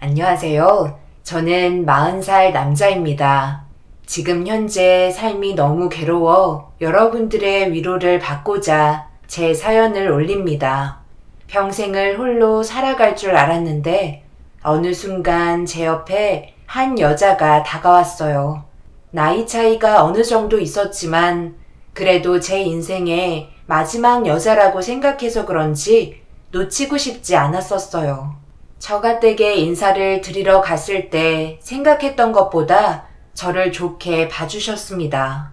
안녕하세요. 저는 40살 남자입니다. 지금 현재 삶이 너무 괴로워 여러분들의 위로를 받고자 제 사연을 올립니다. 평생을 홀로 살아갈 줄 알았는데 어느 순간 제 옆에 한 여자가 다가왔어요. 나이 차이가 어느 정도 있었지만 그래도 제 인생의 마지막 여자라고 생각해서 그런지 놓치고 싶지 않았었어요. 처가댁에 인사를 드리러 갔을 때 생각했던 것보다 저를 좋게 봐주셨습니다.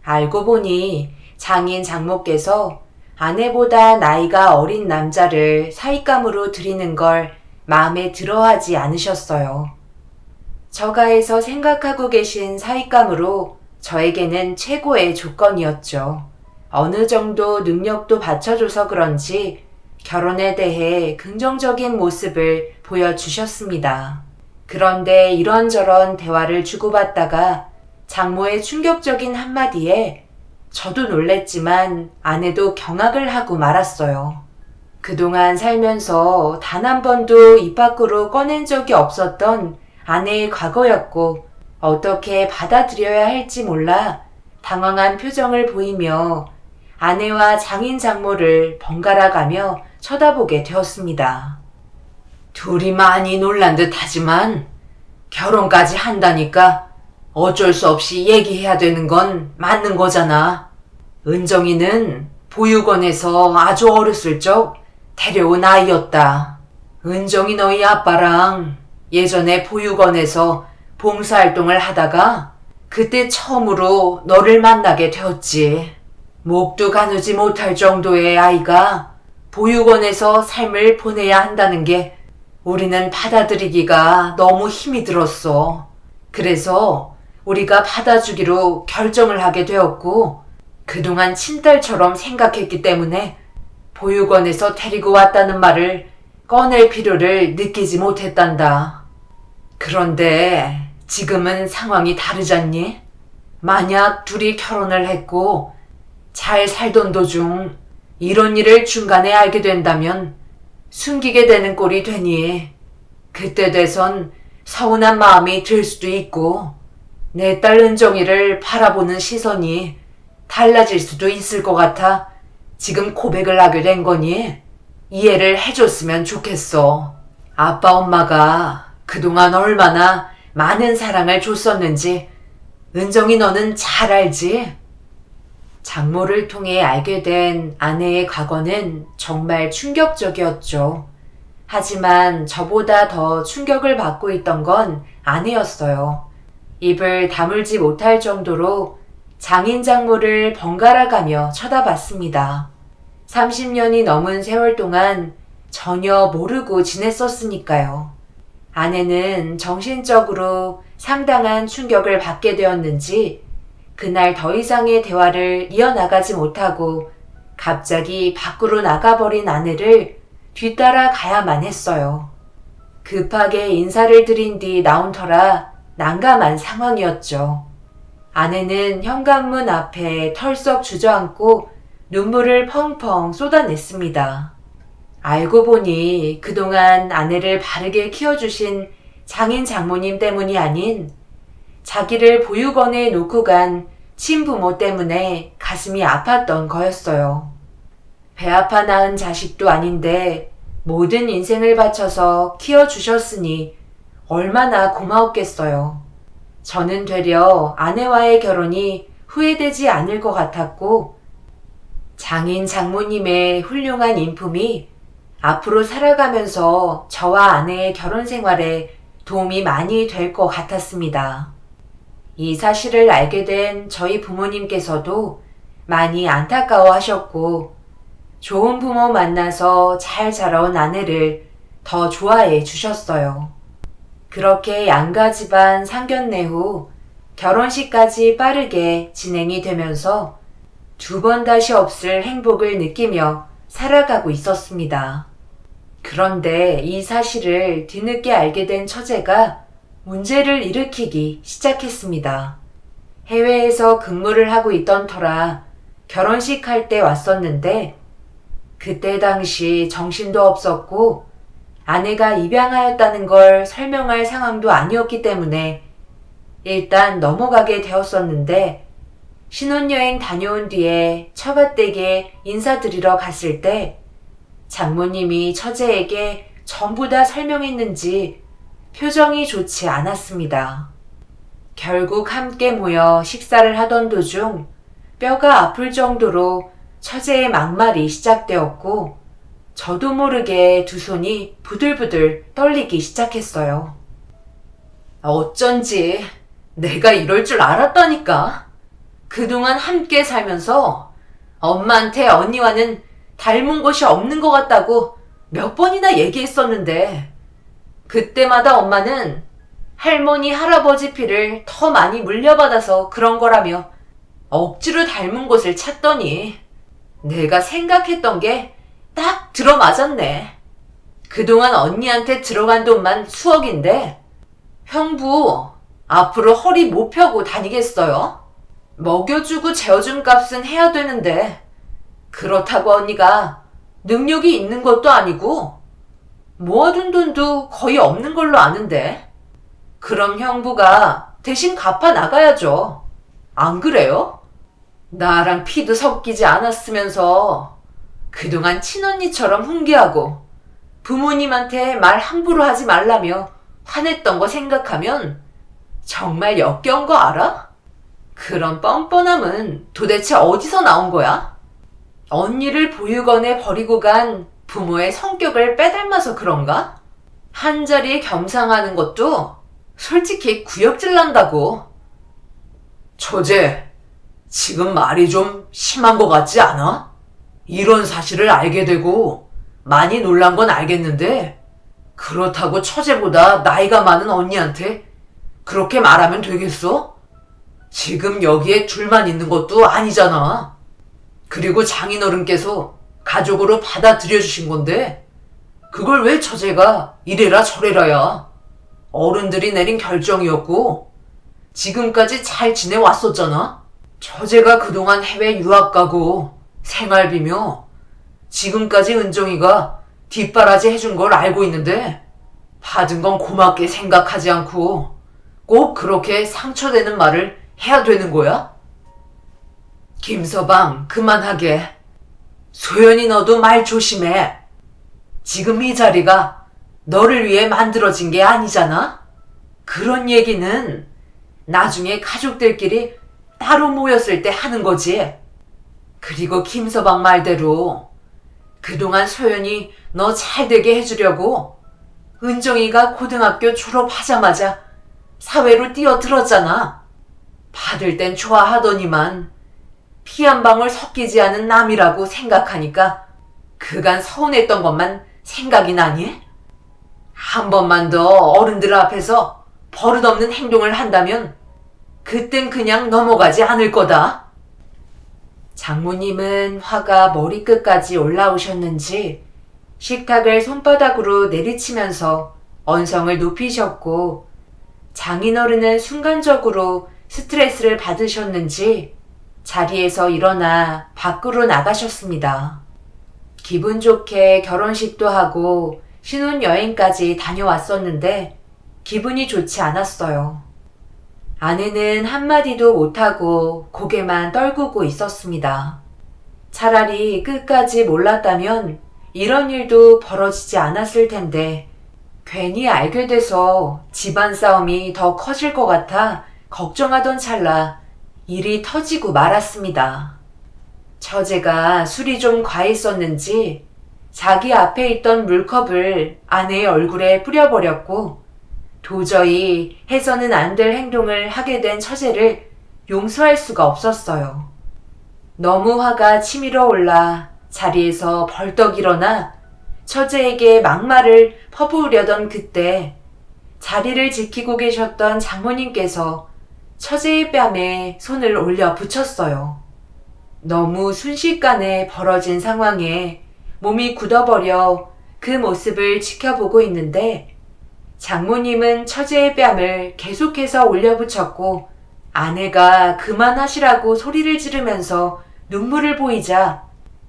알고 보니 장인 장모께서 아내보다 나이가 어린 남자를 사윗감으로 드리는 걸 마음에 들어하지 않으셨어요. 처가에서 생각하고 계신 사윗감으로 저에게는 최고의 조건이었죠. 어느 정도 능력도 받쳐줘서 그런지 결혼에 대해 긍정적인 모습을 보여주셨습니다. 그런데 이런저런 대화를 주고받다가 장모의 충격적인 한마디에 저도 놀랬지만 아내도 경악을 하고 말았어요. 그동안 살면서 단 한 번도 입 밖으로 꺼낸 적이 없었던 아내의 과거였고 어떻게 받아들여야 할지 몰라 당황한 표정을 보이며 아내와 장인 장모를 번갈아 가며 쳐다보게 되었습니다. 둘이 많이 놀란 듯 하지만 결혼까지 한다니까 어쩔 수 없이 얘기해야 되는 건 맞는 거잖아. 은정이는 보육원에서 아주 어렸을 적 데려온 아이였다. 은정이 너희 아빠랑 예전에 보육원에서 봉사활동을 하다가 그때 처음으로 너를 만나게 되었지. 목도 가누지 못할 정도의 아이가 보육원에서 삶을 보내야 한다는 게 우리는 받아들이기가 너무 힘이 들었어. 그래서 우리가 받아주기로 결정을 하게 되었고 그동안 친딸처럼 생각했기 때문에 보육원에서 데리고 왔다는 말을 꺼낼 필요를 느끼지 못했단다. 그런데 지금은 상황이 다르잖니? 만약 둘이 결혼을 했고 잘 살던 도중 이런 일을 중간에 알게 된다면 숨기게 되는 꼴이 되니 그때 돼선 서운한 마음이 들 수도 있고 내 딸 은정이를 바라보는 시선이 달라질 수도 있을 것 같아 지금 고백을 하게 된 거니 이해를 해줬으면 좋겠어. 아빠 엄마가 그동안 얼마나 많은 사랑을 줬었는지 은정이 너는 잘 알지? 장모를 통해 알게 된 아내의 과거는 정말 충격적이었죠. 하지만 저보다 더 충격을 받고 있던 건 아내였어요. 입을 다물지 못할 정도로 장인 장모를 번갈아 가며 쳐다봤습니다. 30년이 넘은 세월 동안 전혀 모르고 지냈었으니까요. 아내는 정신적으로 상당한 충격을 받게 되었는지 그날 더 이상의 대화를 이어나가지 못하고 갑자기 밖으로 나가버린 아내를 뒤따라 가야만 했어요. 급하게 인사를 드린 뒤 나온 터라 난감한 상황이었죠. 아내는 현관문 앞에 털썩 주저앉고 눈물을 펑펑 쏟아냈습니다. 알고 보니 그동안 아내를 바르게 키워주신 장인 장모님 때문이 아닌 자기를 보육원에 놓고 간 친부모 때문에 가슴이 아팠던 거였어요. 배 아파 낳은 자식도 아닌데 모든 인생을 바쳐서 키워주셨으니 얼마나 고마웠겠어요. 저는 되려 아내와의 결혼이 후회되지 않을 것 같았고 장인 장모님의 훌륭한 인품이 앞으로 살아가면서 저와 아내의 결혼 생활에 도움이 많이 될 것 같았습니다. 이 사실을 알게 된 저희 부모님께서도 많이 안타까워 하셨고 좋은 부모 만나서 잘 자라온 아내를 더 좋아해 주셨어요. 그렇게 양가 집안 상견례 후 결혼식까지 빠르게 진행이 되면서 두 번 다시 없을 행복을 느끼며 살아가고 있었습니다. 그런데 이 사실을 뒤늦게 알게 된 처제가 문제를 일으키기 시작했습니다. 해외에서 근무를 하고 있던 터라 결혼식 할 때 왔었는데 그때 당시 정신도 없었고 아내가 입양하였다는 걸 설명할 상황도 아니었기 때문에 일단 넘어가게 되었었는데, 신혼여행 다녀온 뒤에 처갓댁에 인사드리러 갔을 때 장모님이 처제에게 전부 다 설명했는지 표정이 좋지 않았습니다. 결국 함께 모여 식사를 하던 도중 뼈가 아플 정도로 처제의 막말이 시작되었고, 저도 모르게 두 손이 부들부들 떨리기 시작했어요. 어쩐지 내가 이럴 줄 알았다니까. 그동안 함께 살면서 엄마한테 언니와는 닮은 곳이 없는 것 같다고 몇 번이나 얘기했었는데, 그때마다 엄마는 할머니, 할아버지 피를 더 많이 물려받아서 그런 거라며 억지로 닮은 곳을 찾더니 내가 생각했던 게 딱 들어맞았네. 그동안 언니한테 들어간 돈만 수억인데 형부 앞으로 허리 못 펴고 다니겠어요? 먹여주고 재워준 값은 해야 되는데 그렇다고 언니가 능력이 있는 것도 아니고 모아둔 돈도 거의 없는 걸로 아는데, 그럼 형부가 대신 갚아 나가야죠. 안 그래요? 나랑 피도 섞이지 않았으면서 그동안 친언니처럼 훈계하고 부모님한테 말 함부로 하지 말라며 화냈던 거 생각하면 정말 역겨운 거 알아? 그런 뻔뻔함은 도대체 어디서 나온 거야? 언니를 보육원에 버리고 간 부모의 성격을 빼닮아서 그런가? 한자리에 겸상하는 것도 솔직히 구역질 난다고. 처제, 지금 말이 좀 심한 것 같지 않아? 이런 사실을 알게 되고 많이 놀란 건 알겠는데, 그렇다고 처제보다 나이가 많은 언니한테 그렇게 말하면 되겠어? 지금 여기에 둘만 있는 것도 아니잖아. 그리고 장인어른께서 가족으로 받아들여 주신 건데 그걸 왜 처제가 이래라 저래라야. 어른들이 내린 결정이었고 지금까지 잘 지내왔었잖아. 처제가 그동안 해외 유학 가고 생활비며 지금까지 은정이가 뒷바라지 해준 걸 알고 있는데 받은 건 고맙게 생각하지 않고 꼭 그렇게 상처되는 말을 해야 되는 거야? 김서방, 그만하게. 소연이 너도 말 조심해. 지금 이 자리가 너를 위해 만들어진 게 아니잖아? 그런 얘기는 나중에 가족들끼리 따로 모였을 때 하는 거지. 그리고 김서방 말대로 그동안 소연이 너 잘되게 해주려고 은정이가 고등학교 졸업하자마자 사회로 뛰어들었잖아. 받을 땐 좋아하더니만 피 한 방울 섞이지 않은 남이라고 생각하니까 그간 서운했던 것만 생각이 나니? 한 번만 더 어른들 앞에서 버릇없는 행동을 한다면 그땐 그냥 넘어가지 않을 거다. 장모님은 화가 머리끝까지 올라오셨는지 식탁을 손바닥으로 내리치면서 언성을 높이셨고, 장인어른은 순간적으로 스트레스를 받으셨는지 자리에서 일어나 밖으로 나가셨습니다. 기분 좋게 결혼식도 하고 신혼여행까지 다녀왔었는데 기분이 좋지 않았어요. 아내는 한마디도 못하고 고개만 떨구고 있었습니다. 차라리 끝까지 몰랐다면 이런 일도 벌어지지 않았을 텐데 괜히 알게 돼서 집안 싸움이 더 커질 것 같아 걱정하던 찰나 일이 터지고 말았습니다. 처제가 술이 좀 과했었는지 자기 앞에 있던 물컵을 아내의 얼굴에 뿌려버렸고, 도저히 해서는 안 될 행동을 하게 된 처제를 용서할 수가 없었어요. 너무 화가 치밀어 올라 자리에서 벌떡 일어나 처제에게 막말을 퍼부으려던 그때 자리를 지키고 계셨던 장모님께서 처제의 뺨에 손을 올려 붙였어요. 너무 순식간에 벌어진 상황에 몸이 굳어버려 그 모습을 지켜보고 있는데, 장모님은 처제의 뺨을 계속해서 올려붙였고 아내가 그만하시라고 소리를 지르면서 눈물을 보이자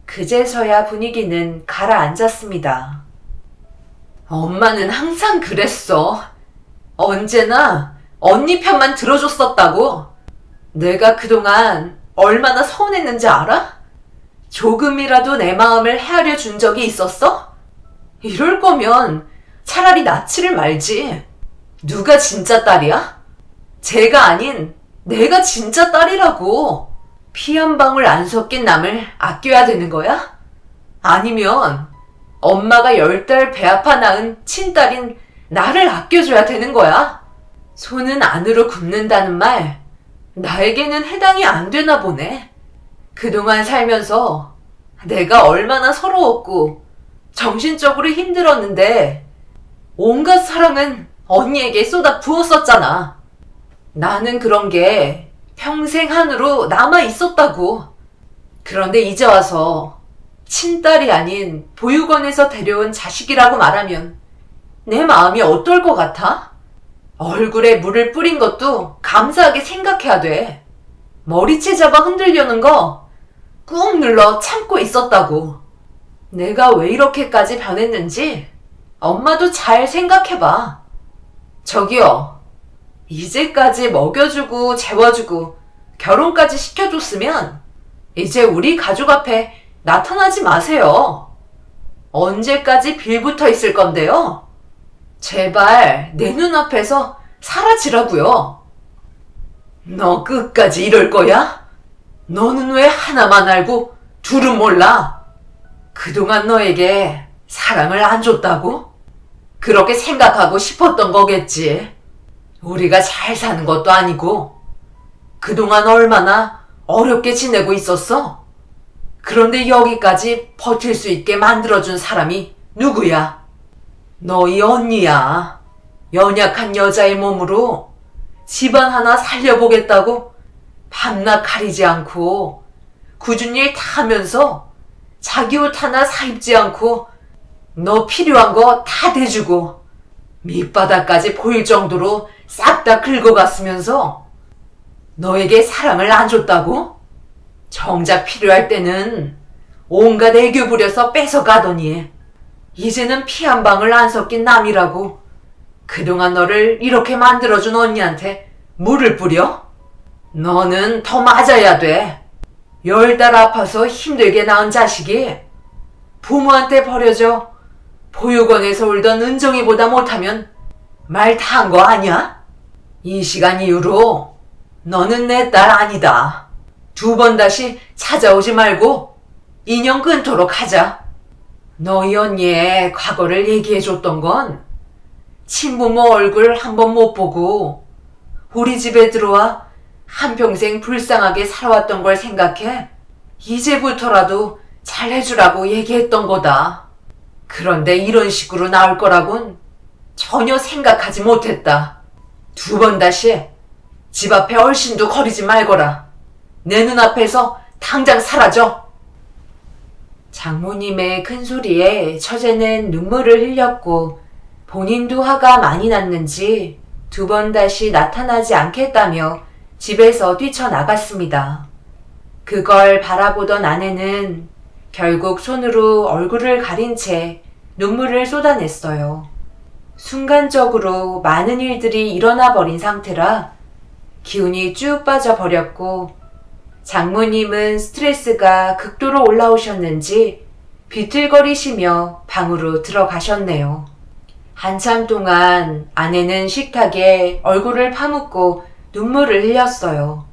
그제서야 분위기는 가라앉았습니다. 엄마는 항상 그랬어. 언제나 언니 편만 들어줬었다고. 내가 그동안 얼마나 서운했는지 알아? 조금이라도 내 마음을 헤아려 준 적이 있었어? 이럴 거면 차라리 낳지를 말지. 누가 진짜 딸이야? 쟤가 아닌 내가 진짜 딸이라고. 피 한 방울 안 섞인 남을 아껴야 되는 거야? 아니면 엄마가 10달 배 아파 낳은 친딸인 나를 아껴줘야 되는 거야? 손은 안으로 굽는다는 말, 나에게는 해당이 안 되나 보네. 그동안 살면서 내가 얼마나 서러웠고 정신적으로 힘들었는데 온갖 사랑은 언니에게 쏟아 부었었잖아. 나는 그런 게 평생 한으로 남아 있었다고. 그런데 이제 와서 친딸이 아닌 보육원에서 데려온 자식이라고 말하면 내 마음이 어떨 것 같아? 얼굴에 물을 뿌린 것도 감사하게 생각해야 돼. 머리채 잡아 흔들려는 거 꾹 눌러 참고 있었다고. 내가 왜 이렇게까지 변했는지 엄마도 잘 생각해봐. 저기요, 이제까지 먹여주고 재워주고 결혼까지 시켜줬으면 이제 우리 가족 앞에 나타나지 마세요. 언제까지 빌붙어 있을 건데요? 제발 내 눈앞에서 사라지라고요. 너 끝까지 이럴 거야? 너는 왜 하나만 알고 둘은 몰라? 그동안 너에게 사랑을 안 줬다고? 그렇게 생각하고 싶었던 거겠지. 우리가 잘 사는 것도 아니고 그동안 얼마나 어렵게 지내고 있었어? 그런데 여기까지 버틸 수 있게 만들어준 사람이 누구야? 너희 언니야. 연약한 여자의 몸으로 집안 하나 살려보겠다고 밤낮 가리지 않고 굳은 일 다 하면서 자기 옷 하나 사입지 않고 너 필요한 거 다 대주고 밑바닥까지 보일 정도로 싹 다 긁어갔으면서 너에게 사랑을 안 줬다고? 정작 필요할 때는 온갖 애교 부려서 뺏어가더니 이제는 피 한 방울 안 섞인 남이라고 그동안 너를 이렇게 만들어준 언니한테 물을 뿌려? 너는 더 맞아야 돼. 10달 아파서 힘들게 낳은 자식이 부모한테 버려져 보육원에서 울던 은정이보다 못하면 말 다 한 거 아니야? 이 시간 이후로 너는 내 딸 아니다. 2번 다시 찾아오지 말고 인연 끊도록 하자. 너희 언니의 과거를 얘기해줬던 건 친부모 얼굴 한 번 못 보고 우리 집에 들어와 한평생 불쌍하게 살아왔던 걸 생각해 이제부터라도 잘해주라고 얘기했던 거다. 그런데 이런 식으로 나올 거라곤 전혀 생각하지 못했다. 2번 다시 집 앞에 얼씬도 거리지 말거라. 내 눈앞에서 당장 사라져. 장모님의 큰 소리에 처제는 눈물을 흘렸고 본인도 화가 많이 났는지 2번 다시 나타나지 않겠다며 집에서 뛰쳐나갔습니다. 그걸 바라보던 아내는 결국 손으로 얼굴을 가린 채 눈물을 쏟아냈어요. 순간적으로 많은 일들이 일어나 버린 상태라 기운이 쭉 빠져버렸고 장모님은 스트레스가 극도로 올라오셨는지 비틀거리시며 방으로 들어가셨네요. 한참 동안 아내는 식탁에 얼굴을 파묻고 눈물을 흘렸어요.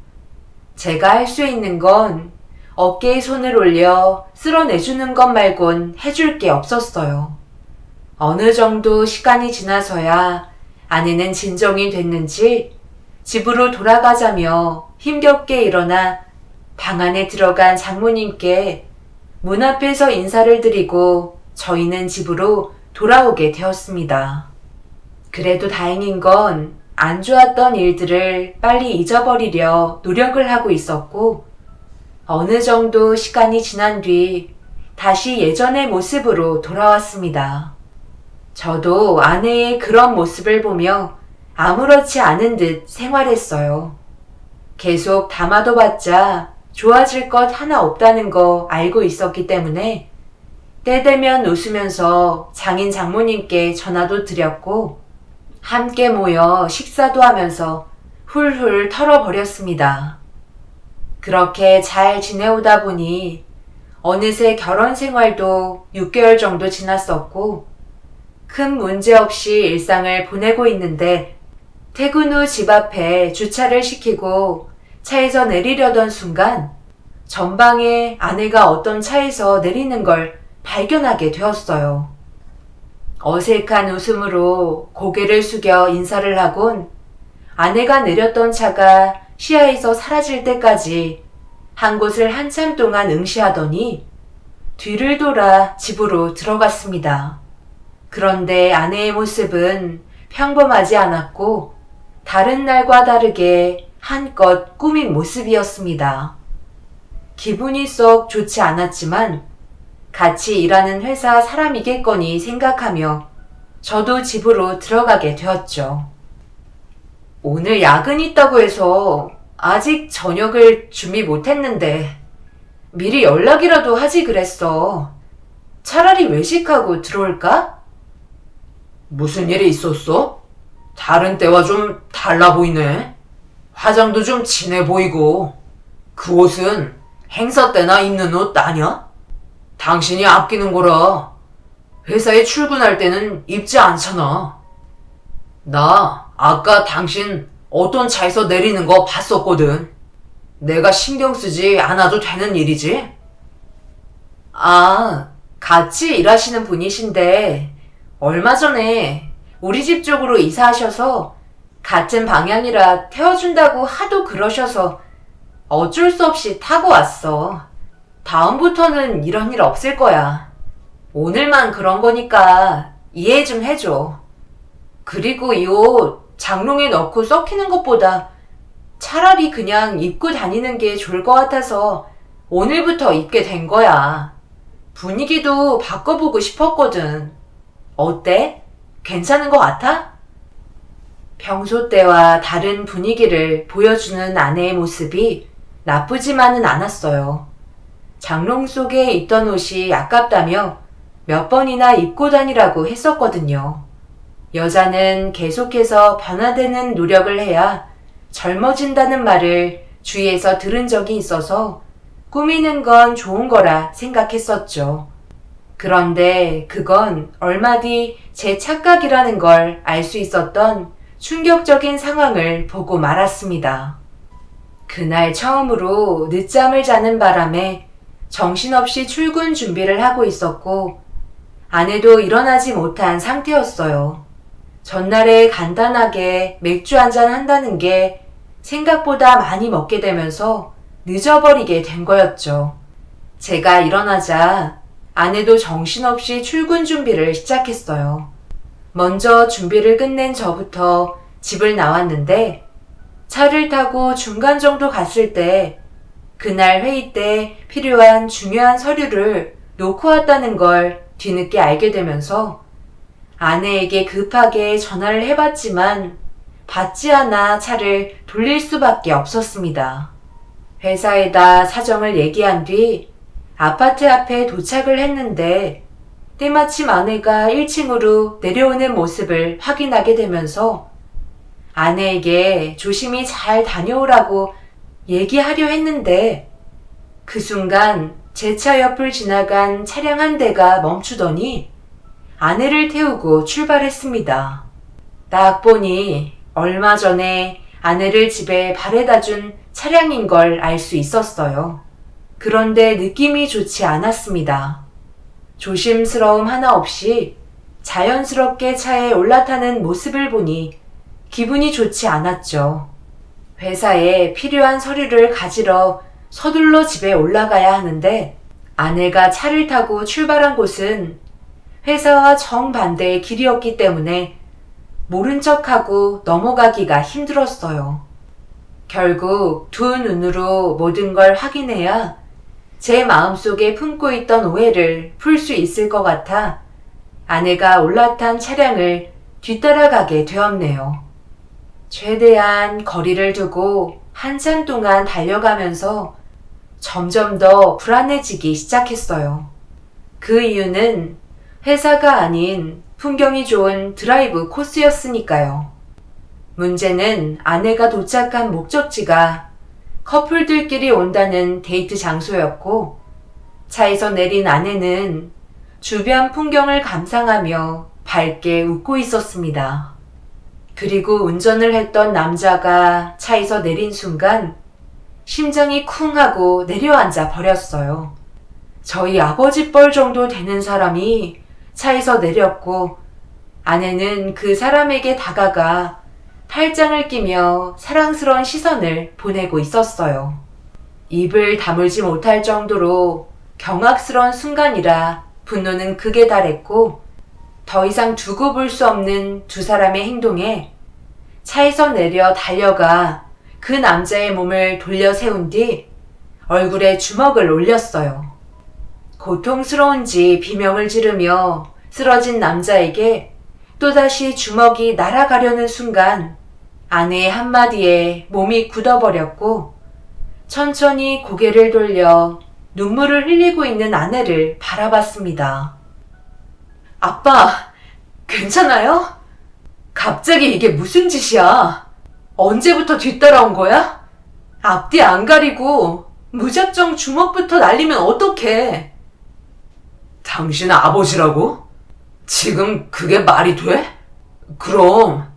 제가 할 수 있는 건 어깨에 손을 올려 쓸어내주는 것 말곤 해줄 게 없었어요. 어느 정도 시간이 지나서야 아내는 진정이 됐는지 집으로 돌아가자며 힘겹게 일어나 방 안에 들어간 장모님께 문 앞에서 인사를 드리고 저희는 집으로 돌아오게 되었습니다. 그래도 다행인 건 안 좋았던 일들을 빨리 잊어버리려 노력을 하고 있었고 어느 정도 시간이 지난 뒤 다시 예전의 모습으로 돌아왔습니다. 저도 아내의 그런 모습을 보며 아무렇지 않은 듯 생활했어요. 계속 담아둬봤자 좋아질 것 하나 없다는 거 알고 있었기 때문에 때 되면 웃으면서 장인 장모님께 전화도 드렸고 함께 모여 식사도 하면서 훌훌 털어버렸습니다. 그렇게 잘 지내오다 보니 어느새 결혼 생활도 6개월 정도 지났었고 큰 문제 없이 일상을 보내고 있는데 퇴근 후 집 앞에 주차를 시키고 차에서 내리려던 순간 전방에 아내가 어떤 차에서 내리는 걸 발견하게 되었어요. 어색한 웃음으로 고개를 숙여 인사를 하곤 아내가 내렸던 차가 시야에서 사라질 때까지 한 곳을 한참 동안 응시하더니 뒤를 돌아 집으로 들어갔습니다. 그런데 아내의 모습은 평범하지 않았고 다른 날과 다르게 한껏 꾸민 모습이었습니다. 기분이 썩 좋지 않았지만 같이 일하는 회사 사람이겠거니 생각하며 저도 집으로 들어가게 되었죠. 오늘 야근 있다고 해서 아직 저녁을 준비 못했는데 미리 연락이라도 하지 그랬어. 차라리 외식하고 들어올까? 무슨 일이 있었어? 다른 때와 좀 달라 보이네. 화장도 좀 진해 보이고 그 옷은 행사 때나 입는 옷 아냐? 당신이 아끼는 거라 회사에 출근할 때는 입지 않잖아. 나 아까 당신 어떤 차에서 내리는 거 봤었거든. 내가 신경 쓰지 않아도 되는 일이지? 아, 같이 일하시는 분이신데 얼마 전에 우리 집 쪽으로 이사하셔서 같은 방향이라 태워준다고 하도 그러셔서 어쩔 수 없이 타고 왔어. 다음부터는 이런 일 없을 거야. 오늘만 그런 거니까 이해 좀 해줘. 그리고 이 옷 장롱에 넣고 썩히는 것보다 차라리 그냥 입고 다니는 게 좋을 것 같아서 오늘부터 입게 된 거야. 분위기도 바꿔보고 싶었거든. 어때? 괜찮은 것 같아? 평소 때와 다른 분위기를 보여주는 아내의 모습이 나쁘지만은 않았어요. 장롱 속에 있던 옷이 아깝다며 몇 번이나 입고 다니라고 했었거든요. 여자는 계속해서 변화되는 노력을 해야 젊어진다는 말을 주위에서 들은 적이 있어서 꾸미는 건 좋은 거라 생각했었죠. 그런데 그건 얼마 뒤 제 착각이라는 걸 알 수 있었던 충격적인 상황을 보고 말았습니다. 그날 처음으로 늦잠을 자는 바람에 정신없이 출근 준비를 하고 있었고 아내도 일어나지 못한 상태였어요. 전날에 간단하게 맥주 한잔 한다는 게 생각보다 많이 먹게 되면서 늦어버리게 된 거였죠. 제가 일어나자 아내도 정신없이 출근 준비를 시작했어요. 먼저 준비를 끝낸 저부터 집을 나왔는데 차를 타고 중간 정도 갔을 때 그날 회의 때 필요한 중요한 서류를 놓고 왔다는 걸 뒤늦게 알게 되면서 아내에게 급하게 전화를 해봤지만 받지 않아 차를 돌릴 수밖에 없었습니다. 회사에다 사정을 얘기한 뒤 아파트 앞에 도착을 했는데 때마침 아내가 1층으로 내려오는 모습을 확인하게 되면서 아내에게 조심히 잘 다녀오라고 얘기하려 했는데 그 순간 제 차 옆을 지나간 차량 한 대가 멈추더니 아내를 태우고 출발했습니다. 딱 보니 얼마 전에 아내를 집에 바래다 준 차량인 걸 알 수 있었어요. 그런데 느낌이 좋지 않았습니다. 조심스러움 하나 없이 자연스럽게 차에 올라타는 모습을 보니 기분이 좋지 않았죠. 회사에 필요한 서류를 가지러 서둘러 집에 올라가야 하는데 아내가 차를 타고 출발한 곳은 회사와 정반대의 길이었기 때문에 모른 척하고 넘어가기가 힘들었어요. 결국 두 눈으로 모든 걸 확인해야 제 마음속에 품고 있던 오해를 풀 수 있을 것 같아 아내가 올라탄 차량을 뒤따라가게 되었네요. 최대한 거리를 두고 한참 동안 달려가면서 점점 더 불안해지기 시작했어요. 그 이유는 회사가 아닌 풍경이 좋은 드라이브 코스였으니까요. 문제는 아내가 도착한 목적지가 커플들끼리 온다는 데이트 장소였고, 차에서 내린 아내는 주변 풍경을 감상하며 밝게 웃고 있었습니다. 그리고 운전을 했던 남자가 차에서 내린 순간 심장이 쿵 하고 내려앉아 버렸어요. 저희 아버지 뻘 정도 되는 사람이 차에서 내렸고, 아내는 그 사람에게 다가가 팔짱을 끼며 사랑스러운 시선을 보내고 있었어요. 입을 다물지 못할 정도로 경악스러운 순간이라 분노는 극에 달했고, 더 이상 두고 볼 수 없는 두 사람의 행동에 차에서 내려 달려가 그 남자의 몸을 돌려 세운 뒤 얼굴에 주먹을 올렸어요. 고통스러운지 비명을 지르며 쓰러진 남자에게 또다시 주먹이 날아가려는 순간 아내의 한마디에 몸이 굳어버렸고, 천천히 고개를 돌려 눈물을 흘리고 있는 아내를 바라봤습니다. 아빠, 괜찮아요? 갑자기 이게 무슨 짓이야? 언제부터 뒤따라온 거야? 앞뒤 안 가리고 무작정 주먹부터 날리면 어떡해? 당신 아버지라고? 지금 그게 말이 돼? 그럼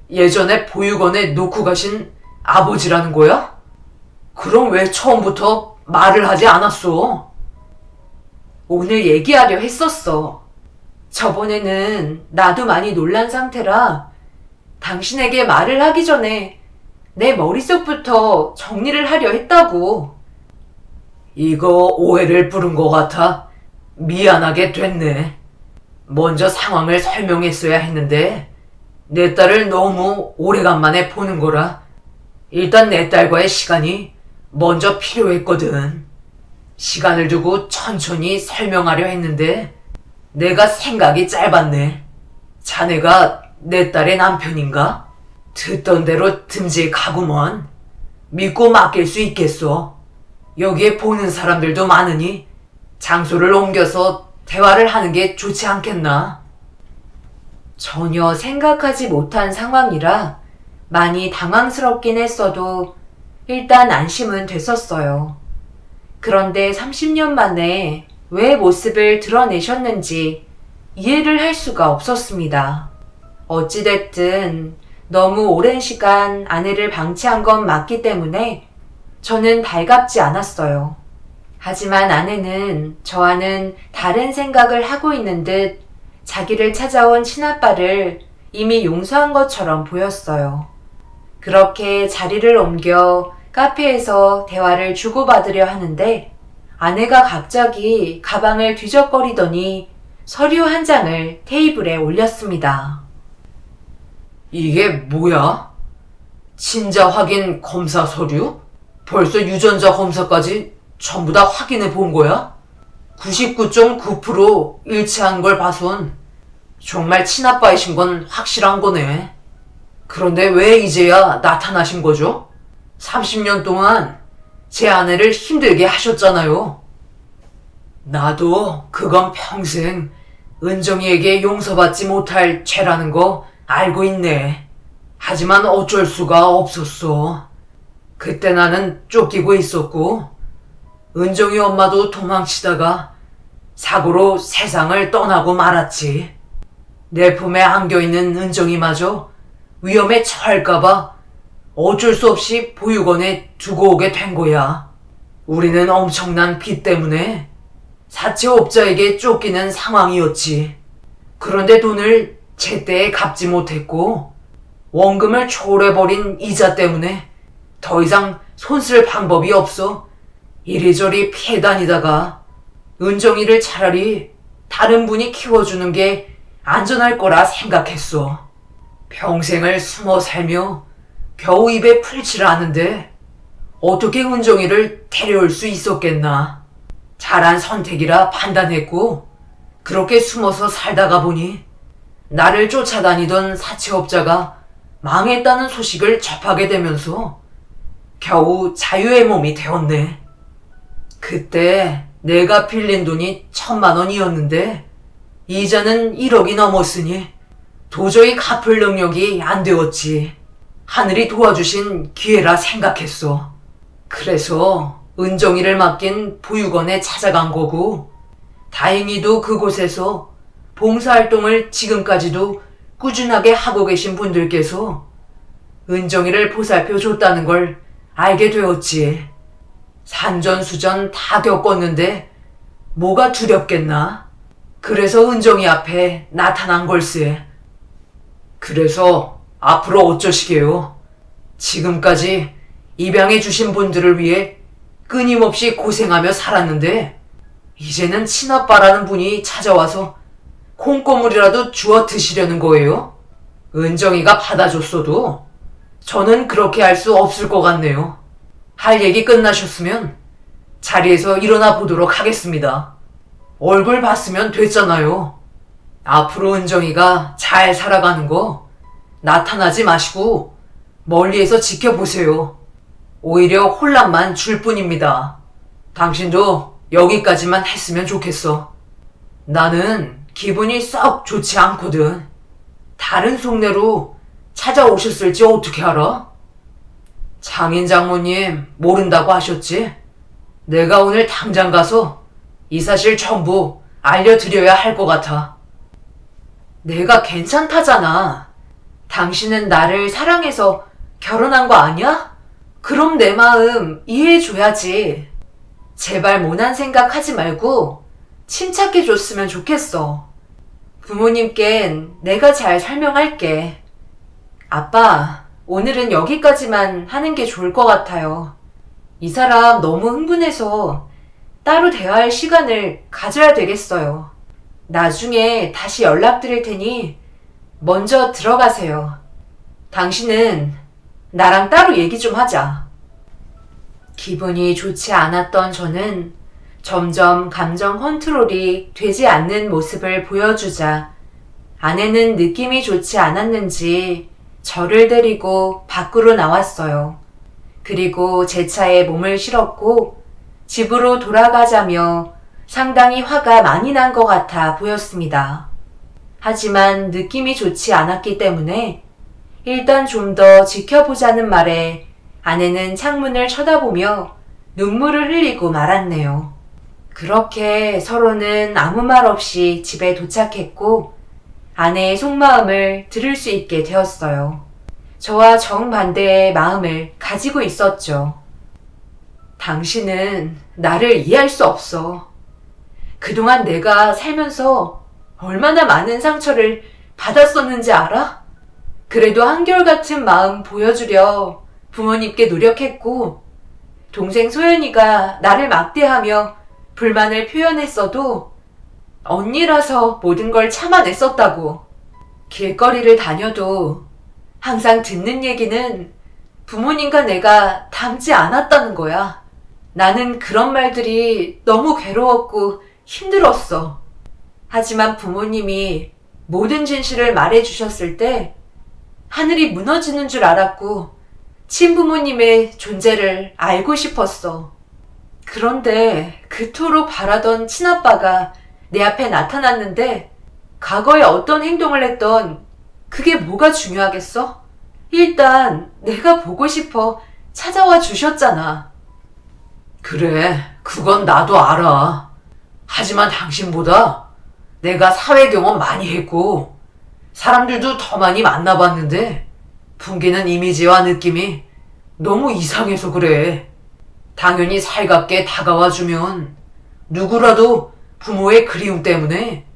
예전에 보육원에 놓고 가신 아버지라는 거야? 그럼 왜 처음부터 말을 하지 않았어? 오늘 얘기하려 했었어. 저번에는 나도 많이 놀란 상태라 당신에게 말을 하기 전에 내 머릿속부터 정리를 하려 했다고. 이거 오해를 부른 것 같아 미안하게 됐네. 먼저 상황을 설명했어야 했는데 내 딸을 너무 오래간만에 보는 거라 일단 내 딸과의 시간이 먼저 필요했거든. 시간을 두고 천천히 설명하려 했는데 내가 생각이 짧았네. 자네가 내 딸의 남편인가? 듣던 대로 듬직하구먼. 믿고 맡길 수 있겠어. 여기에 보는 사람들도 많으니 장소를 옮겨서 대화를 하는 게 좋지 않겠나? 전혀 생각하지 못한 상황이라 많이 당황스럽긴 했어도 일단 안심은 됐었어요. 그런데 30년 만에 왜 모습을 드러내셨는지 이해를 할 수가 없었습니다. 어찌됐든 너무 오랜 시간 아내를 방치한 건 맞기 때문에 저는 달갑지 않았어요. 하지만 아내는 저와는 다른 생각을 하고 있는 듯 자기를 찾아온 친아빠를 이미 용서한 것처럼 보였어요. 그렇게 자리를 옮겨 카페에서 대화를 주고받으려 하는데 아내가 갑자기 가방을 뒤적거리더니 서류 한 장을 테이블에 올렸습니다. 이게 뭐야? 친자 확인 검사 서류? 벌써 유전자 검사까지 전부 다 확인해 본 거야? 99.9% 일치한 걸 봐선 정말 친아빠이신 건 확실한 거네. 그런데 왜 이제야 나타나신 거죠? 30년 동안 제 아내를 힘들게 하셨잖아요. 나도 그건 평생 은정이에게 용서받지 못할 죄라는 거 알고 있네. 하지만 어쩔 수가 없었어. 그때 나는 쫓기고 있었고 은정이 엄마도 도망치다가 사고로 세상을 떠나고 말았지. 내 품에 안겨있는 은정이마저 위험에 처할까봐 어쩔 수 없이 보육원에 두고 오게 된 거야. 우리는 엄청난 빚 때문에 사채업자에게 쫓기는 상황이었지. 그런데 돈을 제때에 갚지 못했고 원금을 초월해버린 이자 때문에 더 이상 손 쓸 방법이 없어 이리저리 피해 다니다가 은정이를 차라리 다른 분이 키워주는 게 안전할 거라 생각했어. 평생을 숨어 살며 겨우 입에 풀칠을 하는데 어떻게 은정이를 데려올 수 있었겠나. 잘한 선택이라 판단했고 그렇게 숨어서 살다가 보니 나를 쫓아다니던 사채업자가 망했다는 소식을 접하게 되면서 겨우 자유의 몸이 되었네. 그때 내가 빌린 돈이 1,000만 원이었는데 이자는 1억이 넘었으니 도저히 갚을 능력이 안 되었지. 하늘이 도와주신 기회라 생각했어. 그래서 은정이를 맡긴 보육원에 찾아간 거고, 다행히도 그곳에서 봉사활동을 지금까지도 꾸준하게 하고 계신 분들께서 은정이를 보살펴 줬다는 걸 알게 되었지. 산전수전 다 겪었는데 뭐가 두렵겠나? 그래서 은정이 앞에 나타난 걸세. 그래서 앞으로 어쩌시게요? 지금까지 입양해 주신 분들을 위해 끊임없이 고생하며 살았는데 이제는 친아빠라는 분이 찾아와서 콩고물이라도 주워 드시려는 거예요? 은정이가 받아줬어도 저는 그렇게 할 수 없을 것 같네요. 할 얘기 끝나셨으면 자리에서 일어나 보도록 하겠습니다. 얼굴 봤으면 됐잖아요. 앞으로 은정이가 잘 살아가는 거 나타나지 마시고 멀리에서 지켜보세요. 오히려 혼란만 줄 뿐입니다. 당신도 여기까지만 했으면 좋겠어. 나는 기분이 썩 좋지 않거든. 다른 속내로 찾아오셨을지 어떻게 알아? 장인 장모님 모른다고 하셨지? 내가 오늘 당장 가서 이 사실 전부 알려드려야 할 것 같아. 내가 괜찮다잖아. 당신은 나를 사랑해서 결혼한 거 아니야? 그럼 내 마음 이해해줘야지. 제발 모난 생각 하지 말고 침착해줬으면 좋겠어. 부모님껜 내가 잘 설명할게. 아빠, 오늘은 여기까지만 하는 게 좋을 것 같아요. 이 사람 너무 흥분해서 따로 대화할 시간을 가져야 되겠어요. 나중에 다시 연락드릴 테니 먼저 들어가세요. 당신은 나랑 따로 얘기 좀 하자. 기분이 좋지 않았던 저는 점점 감정 컨트롤이 되지 않는 모습을 보여주자 아내는 느낌이 좋지 않았는지 저를 데리고 밖으로 나왔어요. 그리고 제 차에 몸을 실었고 집으로 돌아가자며 상당히 화가 많이 난 것 같아 보였습니다. 하지만 느낌이 좋지 않았기 때문에 일단 좀 더 지켜보자는 말에 아내는 창문을 쳐다보며 눈물을 흘리고 말았네요. 그렇게 서로는 아무 말 없이 집에 도착했고 아내의 속마음을 들을 수 있게 되었어요. 저와 정반대의 마음을 가지고 있었죠. 당신은 나를 이해할 수 없어. 그동안 내가 살면서 얼마나 많은 상처를 받았었는지 알아? 그래도 한결같은 마음 보여주려 부모님께 노력했고 동생 소연이가 나를 막대하며 불만을 표현했어도 언니라서 모든 걸 참아냈었다고. 길거리를 다녀도 항상 듣는 얘기는 부모님과 내가 닮지 않았다는 거야. 나는 그런 말들이 너무 괴로웠고 힘들었어. 하지만 부모님이 모든 진실을 말해주셨을 때 하늘이 무너지는 줄 알았고 친부모님의 존재를 알고 싶었어. 그런데 그토록 바라던 친아빠가 내 앞에 나타났는데 과거에 어떤 행동을 했던 그게 뭐가 중요하겠어? 일단 내가 보고 싶어 찾아와 주셨잖아. 그래, 그건 나도 알아. 하지만 당신보다 내가 사회 경험 많이 했고 사람들도 더 많이 만나봤는데 풍기는 이미지와 느낌이 너무 이상해서 그래. 당연히 살갑게 다가와주면 누구라도 부모의 그리움 때문에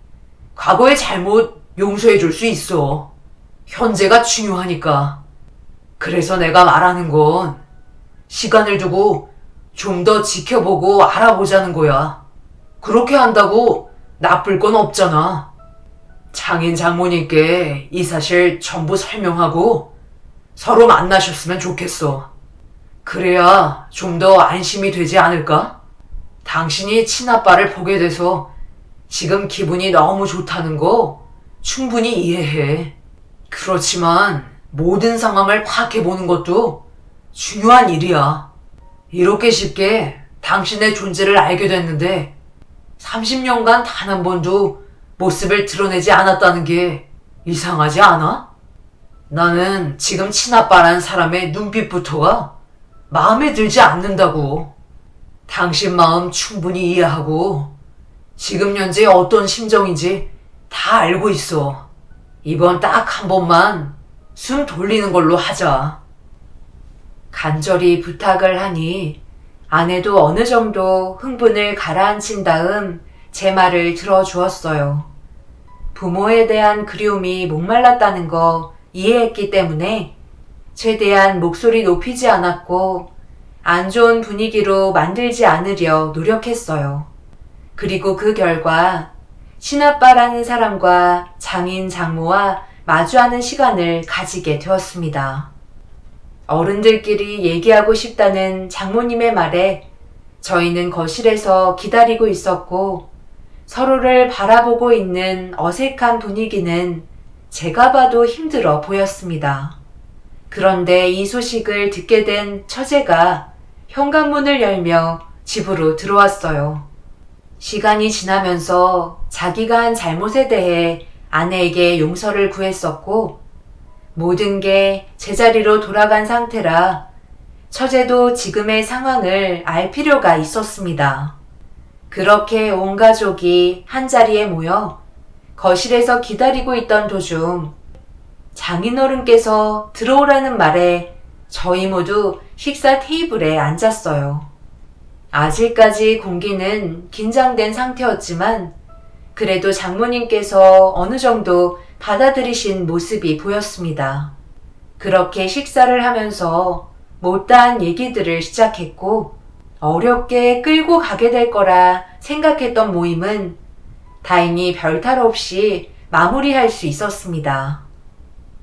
과거의 잘못 용서해줄 수 있어. 현재가 중요하니까. 그래서 내가 말하는 건 시간을 두고 좀 더 지켜보고 알아보자는 거야. 그렇게 한다고 나쁠 건 없잖아. 장인 장모님께 이 사실 전부 설명하고 서로 만나셨으면 좋겠어. 그래야 좀 더 안심이 되지 않을까? 당신이 친아빠를 보게 돼서 지금 기분이 너무 좋다는 거 충분히 이해해. 그렇지만 모든 상황을 파악해보는 것도 중요한 일이야. 이렇게 쉽게 당신의 존재를 알게 됐는데 30년간 단 한 번도 모습을 드러내지 않았다는 게 이상하지 않아? 나는 지금 친아빠라는 사람의 눈빛부터가 마음에 들지 않는다고. 당신 마음 충분히 이해하고 지금 현재 어떤 심정인지 다 알고 있어. 이번 딱 한 번만 숨 돌리는 걸로 하자. 간절히 부탁을 하니 아내도 어느 정도 흥분을 가라앉힌 다음 제 말을 들어주었어요. 부모에 대한 그리움이 목말랐다는 거 이해했기 때문에 최대한 목소리 높이지 않았고 안 좋은 분위기로 만들지 않으려 노력했어요. 그리고 그 결과 친아빠라는 사람과 장인 장모와 마주하는 시간을 가지게 되었습니다. 어른들끼리 얘기하고 싶다는 장모님의 말에 저희는 거실에서 기다리고 있었고 서로를 바라보고 있는 어색한 분위기는 제가 봐도 힘들어 보였습니다. 그런데 이 소식을 듣게 된 처제가 현관문을 열며 집으로 들어왔어요. 시간이 지나면서 자기가 한 잘못에 대해 아내에게 용서를 구했었고 모든 게 제자리로 돌아간 상태라 처제도 지금의 상황을 알 필요가 있었습니다. 그렇게 온 가족이 한자리에 모여 거실에서 기다리고 있던 도중 장인어른께서 들어오라는 말에 저희 모두 식사 테이블에 앉았어요. 아직까지 공기는 긴장된 상태였지만 그래도 장모님께서 어느 정도 받아들이신 모습이 보였습니다. 그렇게 식사를 하면서 못다한 얘기들을 시작했고 어렵게 끌고 가게 될 거라 생각했던 모임은 다행히 별탈 없이 마무리할 수 있었습니다.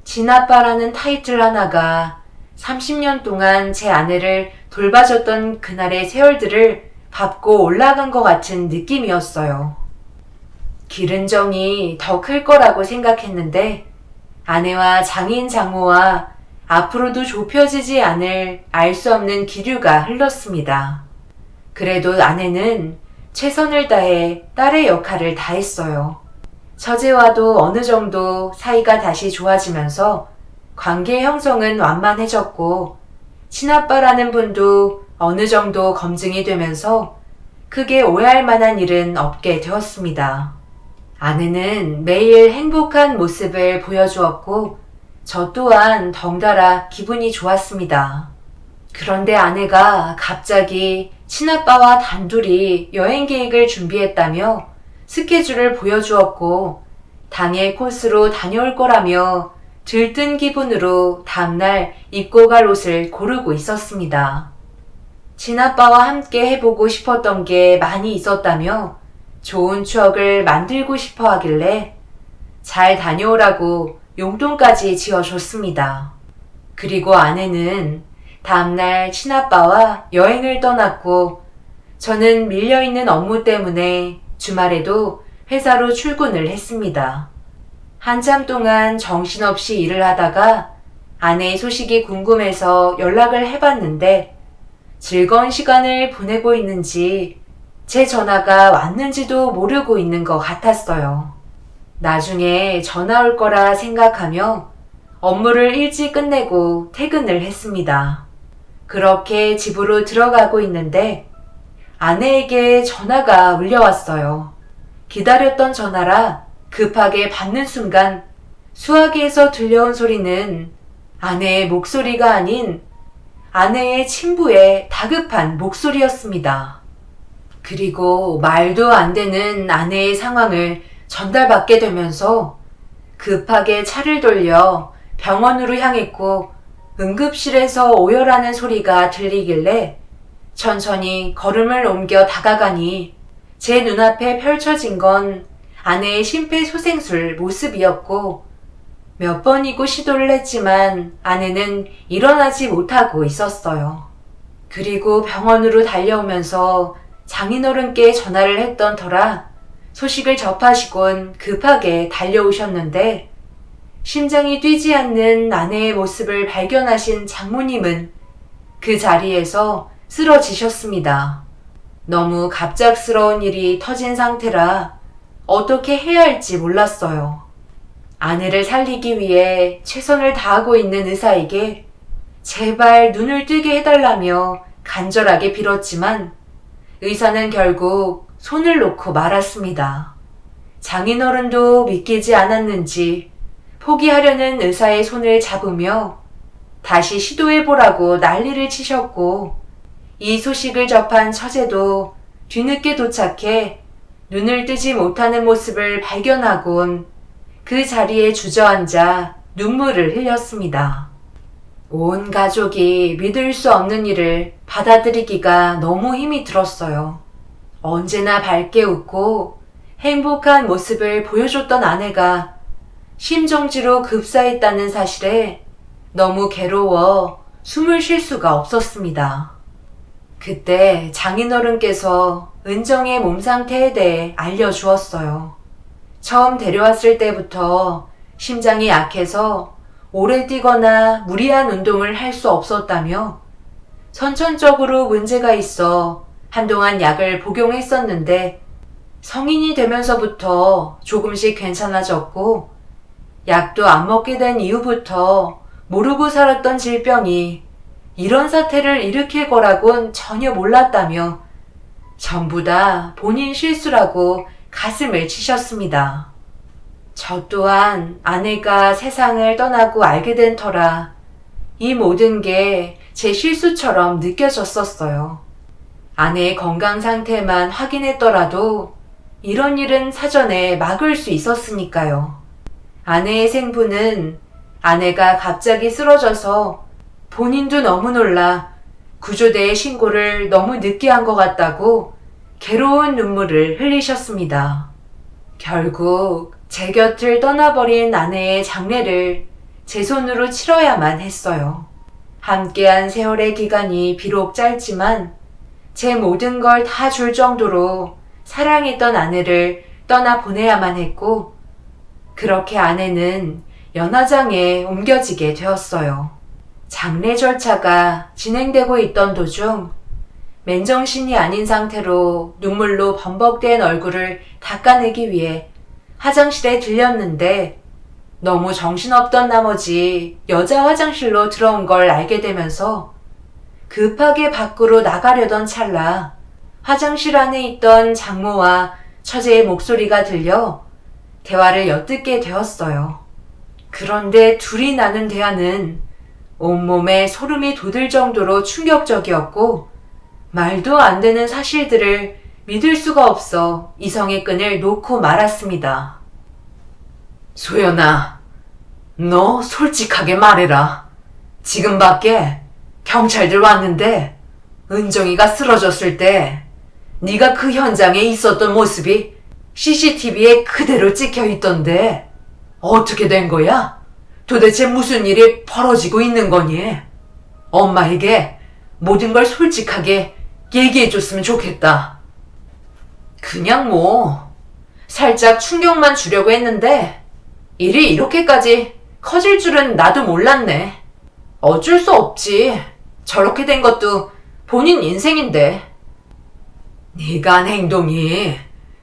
친아빠라는 타이틀 하나가 30년 동안 제 아내를 돌봐줬던 그날의 세월들을 밟고 올라간 것 같은 느낌이었어요. 기른 정이 더 클 거라고 생각했는데 아내와 장인 장모와 앞으로도 좁혀지지 않을 알 수 없는 기류가 흘렀습니다. 그래도 아내는 최선을 다해 딸의 역할을 다했어요. 처제와도 어느 정도 사이가 다시 좋아지면서 관계 형성은 완만해졌고 친아빠라는 분도 어느 정도 검증이 되면서 크게 오해할 만한 일은 없게 되었습니다. 아내는 매일 행복한 모습을 보여주었고 저 또한 덩달아 기분이 좋았습니다. 그런데 아내가 갑자기 친아빠와 단둘이 여행 계획을 준비했다며 스케줄을 보여주었고 당일 코스로 다녀올 거라며 들뜬 기분으로 다음날 입고 갈 옷을 고르고 있었습니다. 친아빠와 함께 해보고 싶었던 게 많이 있었다며 좋은 추억을 만들고 싶어 하길래 잘 다녀오라고 용돈까지 지어줬습니다. 그리고 아내는 다음날 친아빠와 여행을 떠났고 저는 밀려있는 업무 때문에 주말에도 회사로 출근을 했습니다. 한참 동안 정신없이 일을 하다가 아내의 소식이 궁금해서 연락을 해봤는데 즐거운 시간을 보내고 있는지 제 전화가 왔는지도 모르고 있는 것 같았어요. 나중에 전화 올 거라 생각하며 업무를 일찍 끝내고 퇴근을 했습니다. 그렇게 집으로 들어가고 있는데 아내에게 전화가 울려왔어요. 기다렸던 전화라 급하게 받는 순간 수화기에서 들려온 소리는 아내의 목소리가 아닌 아내의 친부의 다급한 목소리였습니다. 그리고 말도 안 되는 아내의 상황을 전달받게 되면서 급하게 차를 돌려 병원으로 향했고 응급실에서 오열하는 소리가 들리길래 천천히 걸음을 옮겨 다가가니 제 눈앞에 펼쳐진 건 아내의 심폐소생술 모습이었고 몇 번이고 시도를 했지만 아내는 일어나지 못하고 있었어요. 그리고 병원으로 달려오면서 장인어른께 전화를 했던 터라 소식을 접하시곤 급하게 달려오셨는데 심장이 뛰지 않는 아내의 모습을 발견하신 장모님은 그 자리에서 쓰러지셨습니다. 너무 갑작스러운 일이 터진 상태라 어떻게 해야 할지 몰랐어요. 아내를 살리기 위해 최선을 다하고 있는 의사에게 제발 눈을 뜨게 해달라며 간절하게 빌었지만 의사는 결국 손을 놓고 말았습니다. 장인어른도 믿기지 않았는지 포기하려는 의사의 손을 잡으며 다시 시도해보라고 난리를 치셨고, 이 소식을 접한 처제도 뒤늦게 도착해 눈을 뜨지 못하는 모습을 발견하곤 그 자리에 주저앉아 눈물을 흘렸습니다. 온 가족이 믿을 수 없는 일을 받아들이기가 너무 힘이 들었어요. 언제나 밝게 웃고 행복한 모습을 보여줬던 아내가 심정지로 급사했다는 사실에 너무 괴로워 숨을 쉴 수가 없었습니다. 그때 장인어른께서 은정의 몸 상태에 대해 알려주었어요. 처음 데려왔을 때부터 심장이 약해서 오래 뛰거나 무리한 운동을 할 수 없었다며 선천적으로 문제가 있어 한동안 약을 복용했었는데 성인이 되면서부터 조금씩 괜찮아졌고 약도 안 먹게 된 이후부터 모르고 살았던 질병이 이런 사태를 일으킬 거라곤 전혀 몰랐다며 전부 다 본인 실수라고 가슴을 치셨습니다. 저 또한 아내가 세상을 떠나고 알게 된 터라 이 모든 게 제 실수처럼 느껴졌었어요. 아내의 건강 상태만 확인했더라도 이런 일은 사전에 막을 수 있었으니까요. 아내의 생부는 아내가 갑자기 쓰러져서 본인도 너무 놀라 구조대에 신고를 너무 늦게 한 것 같다고 괴로운 눈물을 흘리셨습니다. 결국 제 곁을 떠나버린 아내의 장례를 제 손으로 치러야만 했어요. 함께한 세월의 기간이 비록 짧지만 제 모든 걸 다 줄 정도로 사랑했던 아내를 떠나보내야만 했고, 그렇게 아내는 연화장에 옮겨지게 되었어요. 장례 절차가 진행되고 있던 도중 맨정신이 아닌 상태로 눈물로 범벅된 얼굴을 닦아내기 위해 화장실에 들렸는데 너무 정신없던 나머지 여자 화장실로 들어온 걸 알게 되면서 급하게 밖으로 나가려던 찰나 화장실 안에 있던 장모와 처제의 목소리가 들려 대화를 엿듣게 되었어요. 그런데 둘이 나눈 대화는 온몸에 소름이 돋을 정도로 충격적이었고 말도 안 되는 사실들을 믿을 수가 없어 이성의 끈을 놓고 말았습니다. 소연아, 너 솔직하게 말해라. 지금 밖에 경찰들 왔는데 은정이가 쓰러졌을 때 네가 그 현장에 있었던 모습이 CCTV에 그대로 찍혀 있던데 어떻게 된 거야? 도대체 무슨 일이 벌어지고 있는 거니? 엄마에게 모든 걸 솔직하게 얘기해줬으면 좋겠다. 그냥 살짝 충격만 주려고 했는데 일이 이렇게까지 커질 줄은 나도 몰랐네. 어쩔 수 없지. 저렇게 된 것도 본인 인생인데. 네가 한 행동이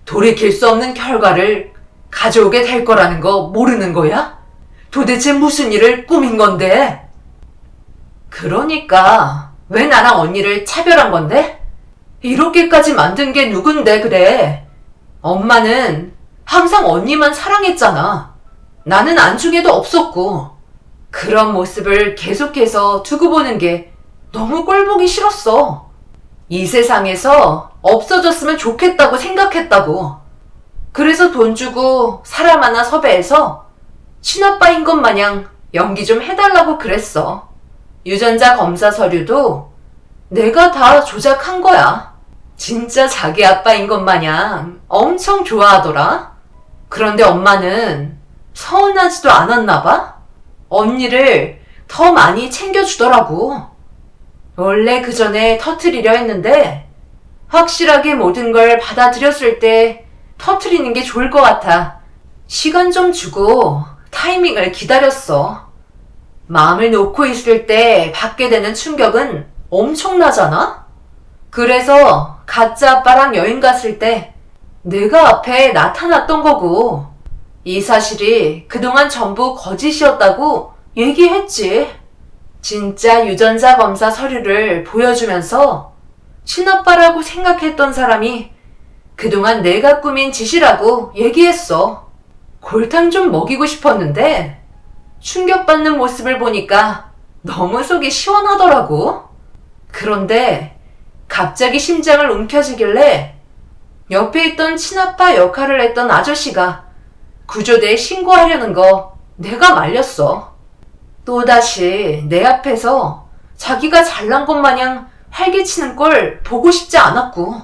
돌이킬 수 없는 결과를 가져오게 될 거라는 거 모르는 거야? 도대체 무슨 일을 꾸민 건데? 그러니까 왜 나랑 언니를 차별한 건데? 이렇게까지 만든 게 누군데 그래? 엄마는 항상 언니만 사랑했잖아. 나는 안중에도 없었고 그런 모습을 계속해서 두고 보는 게 너무 꼴보기 싫었어. 이 세상에서 없어졌으면 좋겠다고 생각했다고. 그래서 돈 주고 사람 하나 섭외해서 친아빠인 것 마냥 연기 좀 해달라고 그랬어. 유전자 검사 서류도 내가 다 조작한 거야. 진짜 자기 아빠인 것 마냥 엄청 좋아하더라. 그런데 엄마는 서운하지도 않았나 봐. 언니를 더 많이 챙겨주더라고. 원래 그 전에 터트리려 했는데 확실하게 모든 걸 받아들였을 때 터트리는 게 좋을 것 같아. 시간 좀 주고 타이밍을 기다렸어. 마음을 놓고 있을 때 받게 되는 충격은 엄청나잖아? 그래서 가짜 아빠랑 여행 갔을 때 내가 앞에 나타났던 거고, 이 사실이 그동안 전부 거짓이었다고 얘기했지. 진짜 유전자 검사 서류를 보여주면서 친아빠라고 생각했던 사람이 그동안 내가 꾸민 짓이라고 얘기했어. 골탕 좀 먹이고 싶었는데 충격받는 모습을 보니까 너무 속이 시원하더라고. 그런데 갑자기 심장을 움켜쥐길래 옆에 있던 친아빠 역할을 했던 아저씨가 구조대에 신고하려는 거 내가 말렸어. 또다시 내 앞에서 자기가 잘난 것 마냥 활개치는 걸 보고 싶지 않았고,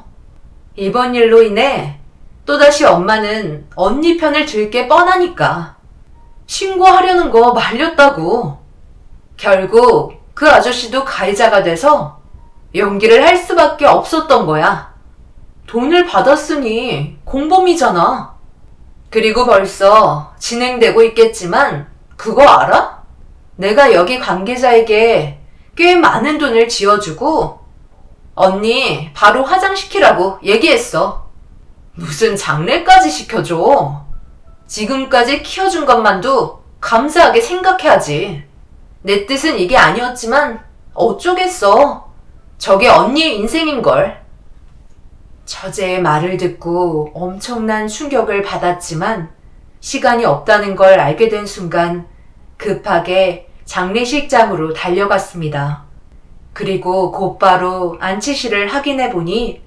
이번 일로 인해 또다시 엄마는 언니 편을 들 게 뻔하니까 신고하려는 거 말렸다고. 결국 그 아저씨도 가해자가 돼서 연기를 할 수밖에 없었던 거야. 돈을 받았으니 공범이잖아. 그리고 벌써 진행되고 있겠지만 그거 알아? 내가 여기 관계자에게 꽤 많은 돈을 지어주고 언니 바로 화장시키라고 얘기했어. 무슨 장례까지 시켜줘. 지금까지 키워준 것만도 감사하게 생각해야지. 내 뜻은 이게 아니었지만 어쩌겠어. 저게 언니의 인생인걸. 처제의 말을 듣고 엄청난 충격을 받았지만 시간이 없다는 걸 알게 된 순간 급하게 장례식장으로 달려갔습니다. 그리고 곧바로 안치실을 확인해 보니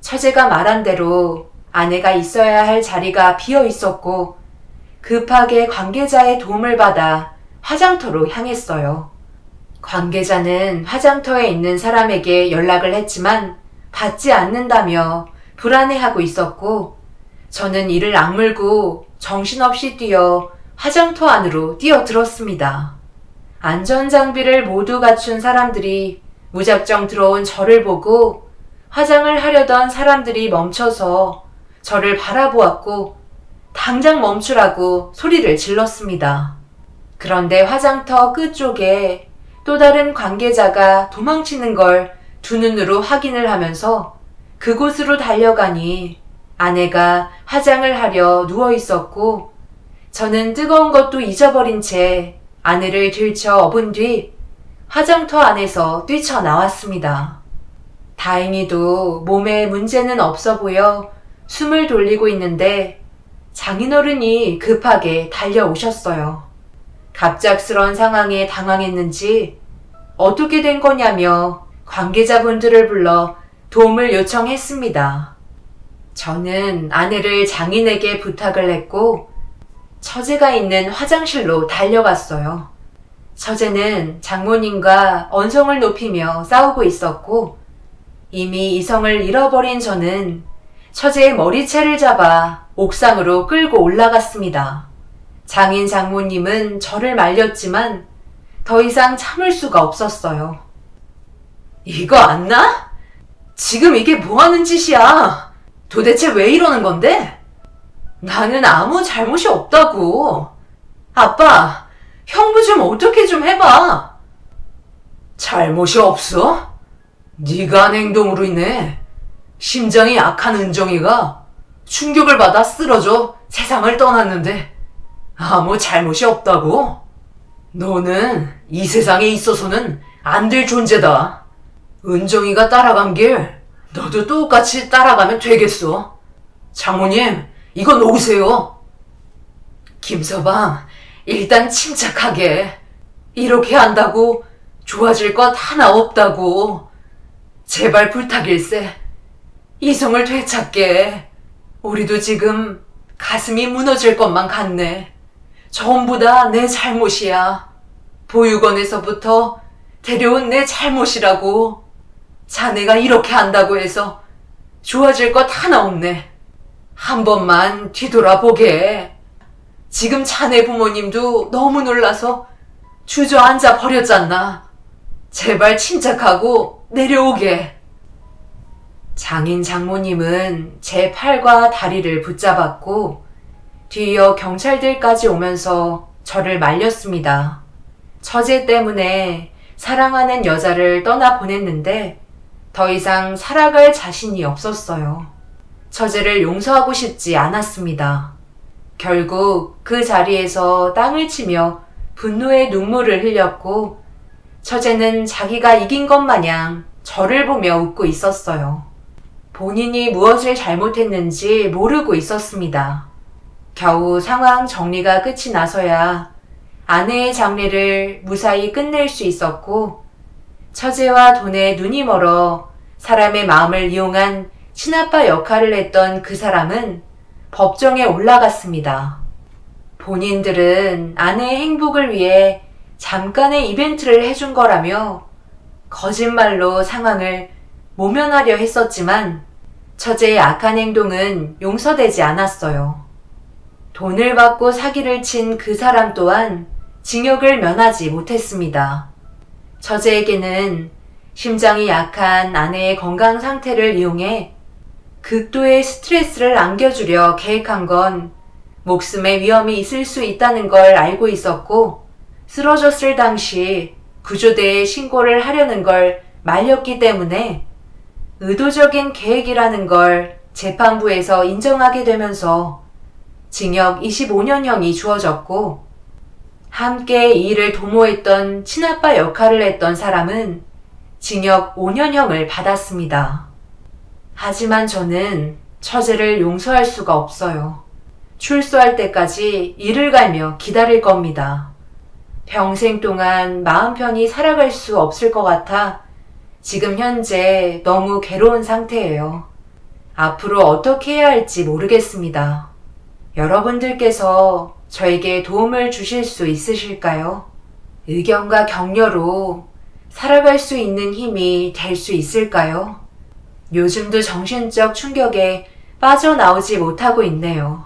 처제가 말한 대로 아내가 있어야 할 자리가 비어 있었고 급하게 관계자의 도움을 받아 화장터로 향했어요. 관계자는 화장터에 있는 사람에게 연락을 했지만 받지 않는다며 불안해하고 있었고 저는 이를 악물고 정신없이 뛰어 화장터 안으로 뛰어들었습니다. 안전장비를 모두 갖춘 사람들이 무작정 들어온 저를 보고 화장을 하려던 사람들이 멈춰서 저를 바라보았고 당장 멈추라고 소리를 질렀습니다. 그런데 화장터 끝쪽에 또 다른 관계자가 도망치는 걸 두 눈으로 확인을 하면서 그곳으로 달려가니 아내가 화장을 하려 누워 있었고 저는 뜨거운 것도 잊어버린 채 아내를 들쳐 업은 뒤 화장터 안에서 뛰쳐나왔습니다. 다행히도 몸에 문제는 없어 보여 숨을 돌리고 있는데 장인어른이 급하게 달려오셨어요. 갑작스런 상황에 당황했는지 어떻게 된 거냐며 관계자분들을 불러 도움을 요청했습니다. 저는 아내를 장인에게 부탁을 했고 처제가 있는 화장실로 달려갔어요. 처제는 장모님과 언성을 높이며 싸우고 있었고 이미 이성을 잃어버린 저는 처제의 머리채를 잡아 옥상으로 끌고 올라갔습니다. 장인 장모님은 저를 말렸지만 더 이상 참을 수가 없었어요. 이거 안 나? 지금 이게 뭐 하는 짓이야? 도대체 왜 이러는 건데? 나는 아무 잘못이 없다고. 아빠, 형부 좀 어떻게 좀 해봐. 잘못이 없어? 네가 한 행동으로 인해 심장이 약한 은정이가 충격을 받아 쓰러져 세상을 떠났는데 아무 잘못이 없다고? 너는 이 세상에 있어서는 안 될 존재다. 은정이가 따라간 길 너도 똑같이 따라가면 되겠어. 장모님, 이거 놓으세요. 김서방, 일단 침착하게. 이렇게 한다고 좋아질 것 하나 없다고. 제발 부탁일세. 이성을 되찾게. 우리도 지금 가슴이 무너질 것만 같네. 전부 다 내 잘못이야. 보육원에서부터 데려온 내 잘못이라고. 자네가 이렇게 한다고 해서 좋아질 것 하나 없네. 한 번만 뒤돌아보게. 지금 자네 부모님도 너무 놀라서 주저앉아 버렸잖아. 제발 침착하고 내려오게. 장인 장모님은 제 팔과 다리를 붙잡았고 뒤이어 경찰들까지 오면서 저를 말렸습니다. 처제 때문에 사랑하는 여자를 떠나보냈는데 더 이상 살아갈 자신이 없었어요. 처제를 용서하고 싶지 않았습니다. 결국 그 자리에서 땅을 치며 분노의 눈물을 흘렸고 처제는 자기가 이긴 것 마냥 저를 보며 웃고 있었어요. 본인이 무엇을 잘못했는지 모르고 있었습니다. 겨우 상황 정리가 끝이 나서야 아내의 장례를 무사히 끝낼 수 있었고 처제와 돈에 눈이 멀어 사람의 마음을 이용한 친아빠 역할을 했던 그 사람은 법정에 올라갔습니다. 본인들은 아내의 행복을 위해 잠깐의 이벤트를 해준 거라며 거짓말로 상황을 모면하려 했었지만 처제의 악한 행동은 용서되지 않았어요. 돈을 받고 사기를 친 그 사람 또한 징역을 면하지 못했습니다. 처제에게는 심장이 약한 아내의 건강 상태를 이용해 극도의 스트레스를 안겨주려 계획한 건 목숨의 위험이 있을 수 있다는 걸 알고 있었고 쓰러졌을 당시 구조대에 신고를 하려는 걸 말렸기 때문에 의도적인 계획이라는 걸 재판부에서 인정하게 되면서 징역 25년형이 주어졌고 함께 이 일을 도모했던 친아빠 역할을 했던 사람은 징역 5년형을 받았습니다. 하지만 저는 처제를 용서할 수가 없어요. 출소할 때까지 이를 갈며 기다릴 겁니다. 평생 동안 마음 편히 살아갈 수 없을 것 같아 지금 현재 너무 괴로운 상태예요. 앞으로 어떻게 해야 할지 모르겠습니다. 여러분들께서 저에게 도움을 주실 수 있으실까요? 의견과 격려로 살아갈 수 있는 힘이 될 수 있을까요? 요즘도 정신적 충격에 빠져나오지 못하고 있네요.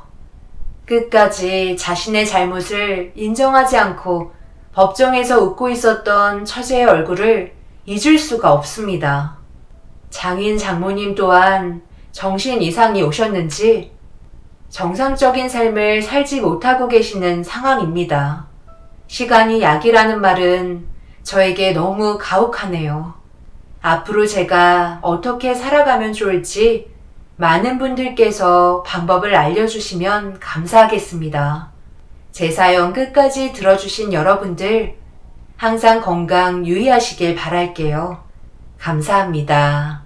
끝까지 자신의 잘못을 인정하지 않고 법정에서 웃고 있었던 처제의 얼굴을 잊을 수가 없습니다. 장인 장모님 또한 정신 이상이 오셨는지 정상적인 삶을 살지 못하고 계시는 상황입니다. 시간이 약이라는 말은 저에게 너무 가혹하네요. 앞으로 제가 어떻게 살아가면 좋을지 많은 분들께서 방법을 알려주시면 감사하겠습니다. 제 사연 끝까지 들어주신 여러분들 항상 건강 유의하시길 바랄게요. 감사합니다.